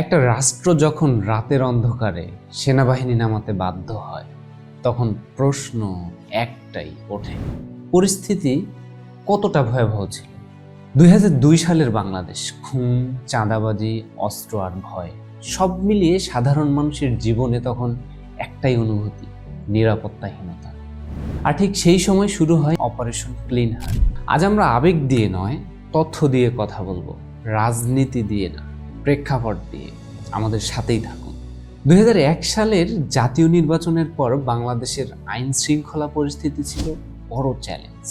একটা রাষ্ট্র যখন রাতের অন্ধকারে সেনাবাহিনী নামাতে বাধ্য হয়, তখন প্রশ্ন একটাই ওঠে, পরিস্থিতি কতটা ভয়াবহ ছিল। 2002 সালের বাংলাদেশ, খুন, চাঁদাবাজি, অস্ত্র আর ভয় সব মিলিয়ে সাধারণ মানুষের জীবনে তখন একটাই অনুভূতি, নিরাপত্তাহীনতা। আর ঠিক সেই সময় শুরু হয় অপারেশন ক্লিন হার্ট। আজ আমরা আবেগ দিয়ে নয়, তথ্য দিয়ে কথা বলবো, রাজনীতি দিয়ে না, প্রেক্ষাপট দিয়ে। আমাদের সাথেই থাকুন। 2001 সালের জাতীয় নির্বাচনের পর বাংলাদেশের আইন শৃঙ্খলা পরিস্থিতি ছিল বড় চ্যালেঞ্জ।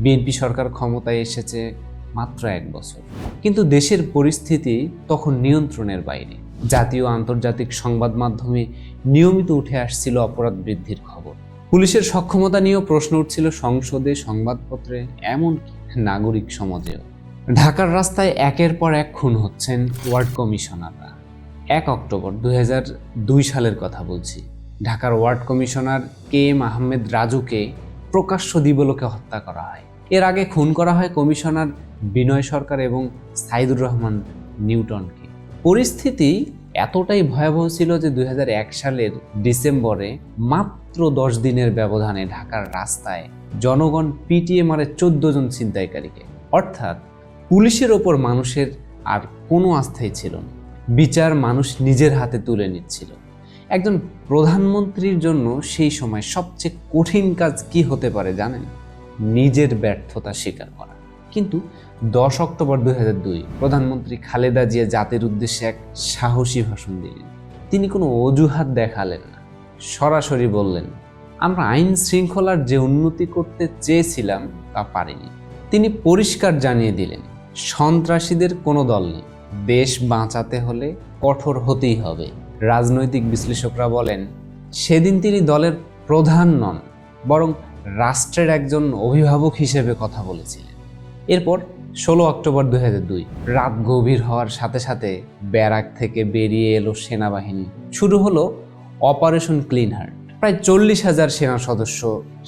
বিএনপি সরকার ক্ষমতায় এসেছে মাত্র 1 বছর, কিন্তু দেশের পরিস্থিতি তখন নিয়ন্ত্রণের বাইরে। জাতীয় আন্তর্জাতিক সংবাদ মাধ্যমে নিয়মিত উঠে আসছিল অপরাধ বৃদ্ধির খবর। পুলিশের সক্ষমতা নিয়েও প্রশ্ন উঠছিল সংসদে, সংবাদপত্রে, এমনকি নাগরিক সমাজেও। ঢাকার রাস্তায় একের পর এক খুন হচ্ছেন ওয়ার্ড কমিশনাররা। 1 অক্টোবর 2002 সালের কথা বলছি। ঢাকার ওয়ার্ড কমিশনার KM আহমেদ রাজুকে প্রকাশ্য দিবালোকে হত্যা করা হয়। এর আগে খুন করা হয় কমিশনার বিনয় সরকার এবং সাইদুর রহমান নিউটনকে। পরিস্থিতি এতটাই ভয়াবহ ছিল যে 2001 সালের ডিসেম্বরে মাত্র 10 দিনের ব্যবধানে ঢাকার রাস্তায় জনগণ পিটিয়ে মারে 14 জন ছিনতাইকারীকে। অর্থাৎ পুলিশের ওপর মানুষের আর কোনো আস্থাই ছিল না। বিচার মানুষ নিজের হাতে তুলে নিচ্ছিল। একজন প্রধানমন্ত্রীর জন্য সেই সময় সবচেয়ে কঠিন কাজ কি হতে পারে জানেন? নিজের ব্যর্থতা স্বীকার করা। কিন্তু 10 অক্টোবর 2002 প্রধানমন্ত্রী খালেদা জিয়া জাতির উদ্দেশ্যে এক সাহসী ভাষণ দিলেন। তিনি কোনো অজুহাত দেখালেন না, সরাসরি বললেন, আমরা আইন শৃঙ্খলার যে উন্নতি করতে চেয়েছিলাম তা পারিনি। তিনি পরিষ্কার জানিয়ে দিলেন, সন্ত্রাসীদের কোনো দল নেই, দেশ বাঁচাতে হলে কঠোর হতেই হবে। রাজনৈতিক বিশ্লেষকরা বলেন, সেদিন তিনি দলের প্রধান নন, বরং রাষ্ট্রের একজন অভিভাবক হিসেবে কথা বলেছিলেন। এরপর 16 অক্টোবর 2002 রাত গভীর হওয়ার সাথে সাথে ব্যারাক থেকে বেরিয়ে এলো সেনাবাহিনী। শুরু হলো অপারেশন ক্লিন হার্ট। প্রায় 40,000 সেনা সদস্য,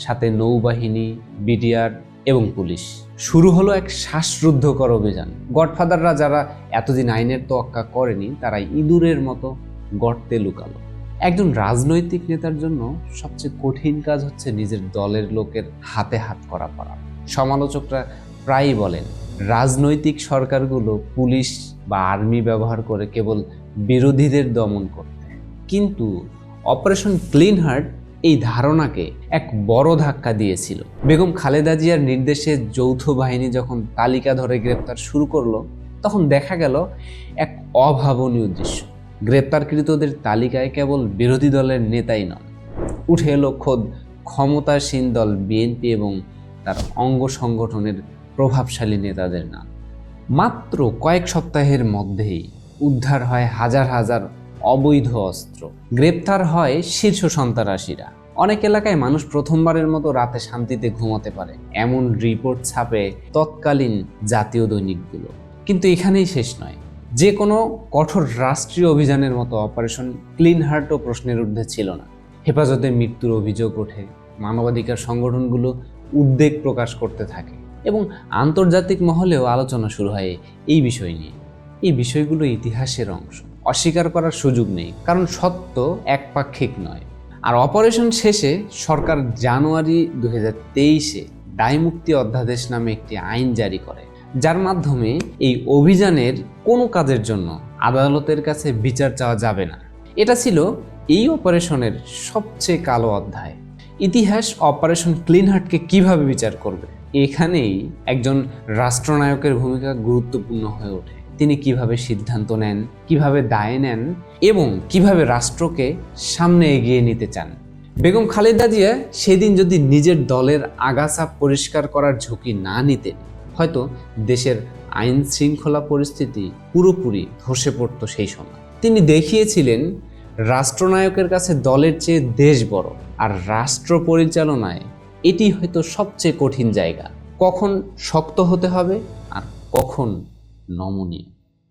সাথে নৌবাহিনী, বিডিআর এবং পুলিশ। শুরু হলো এক শ্বাসরুদ্ধকর অভিযান। গডফাদাররা যারা এতদিন আইনের তোয়াক্কা করেনি, তারা ইঁদুরের মতো গর্তে লুকালো। একজন রাজনৈতিক নেতার জন্য সবচেয়ে কঠিন কাজ হচ্ছে নিজের দলের লোকের হাতে হাত করা পারা। সমালোচকরা প্রায়ই বলেন, রাজনৈতিক সরকারগুলো পুলিশ বা আর্মি ব্যবহার করে কেবল বিরোধীদের দমন করতে। কিন্তু অপারেশন ক্লিন হার্ট এই ধারণাকে এক বড় ধাক্কা দিয়েছিল। বেগম খালেদা জিয়ার নির্দেশে যৌথ বাহিনী যখন তালিকা ধরে গ্রেপ্তার শুরু করলো, তখন দেখা গেল এক অভাবনীয় দৃশ্য। গ্রেপ্তারকৃতদের তালিকায় কেবল বিরোধী দলের নেতাই নন, উঠে এলো খোদ ক্ষমতাসীন দল বিএনপি এবং তার অঙ্গ সংগঠনের প্রভাবশালী নেতাদের নাম। মাত্র কয়েক সপ্তাহের মধ্যেই উদ্ধার হয় হাজার হাজার অবৈধ অস্ত্র, গ্রেপ্তার হয় শীর্ষ সন্ত্রাসীরা। অনেক এলাকায় মানুষ প্রথমবারের মতো রাতে শান্তিতে ঘুমাতে পারে, এমন রিপোর্ট ছাপে তৎকালীন জাতীয় দৈনিকগুলো। কিন্তু এখানেই শেষ নয়। যে কোনো কঠোর রাষ্ট্রীয় অভিযানের মতো অপারেশন ক্লিন হার্টও প্রশ্নের ঊর্ধ্বে ছিল না। হেফাজতে মৃত্যুর অভিযোগ ওঠে, মানবাধিকার সংগঠনগুলো উদ্বেগ প্রকাশ করতে থাকে এবং আন্তর্জাতিক মহলেও আলোচনা শুরু হয় এই বিষয় নিয়ে। এই বিষয়গুলো ইতিহাসের অংশ, অস্বীকার করার সুযোগ নেই, কারণ সত্য একপাক্ষিক নয়। আর অপারেশন শেষে সরকার জানুয়ারি 2023-এ দায়মুক্তি অধ্যাদেশ নামে একটি আইন জারি করে, যার মাধ্যমে এই অভিযানের কোনো কাজের জন্য আদালতের কাছে বিচার চাওয়া যাবে না। এটা ছিল এই অপারেশনের সবচেয়ে কালো অধ্যায়। ইতিহাস অপারেশন ক্লিন হার্টকে কিভাবে বিচার করবে, এখানেই একজন রাষ্ট্রনায়কের ভূমিকা গুরুত্বপূর্ণ হয়ে ওঠে। তিনি কিভাবে সিদ্ধান্ত নেন, কিভাবে দায় নেন এবং কিভাবে রাষ্ট্রকে সামনে এগিয়ে নিতে চান। বেগম খালেদা জিয়া সেদিন যদি নিজের দলের আগাছা পরিষ্কার করার ঝুঁকি না নিতেন, হয়তো দেশের আইন শৃঙ্খলা পরিস্থিতি পুরোপুরি ধসে পড়ত সেই সময়। তিনি দেখিয়েছিলেন, রাষ্ট্রনায়কের কাছে দলের চেয়ে দেশ বড়, আর রাষ্ট্র পরিচালনায় এটি হয়তো সবচেয়ে কঠিন জায়গা। কখন শক্ত হতে হবে আর কখন নমনীয়।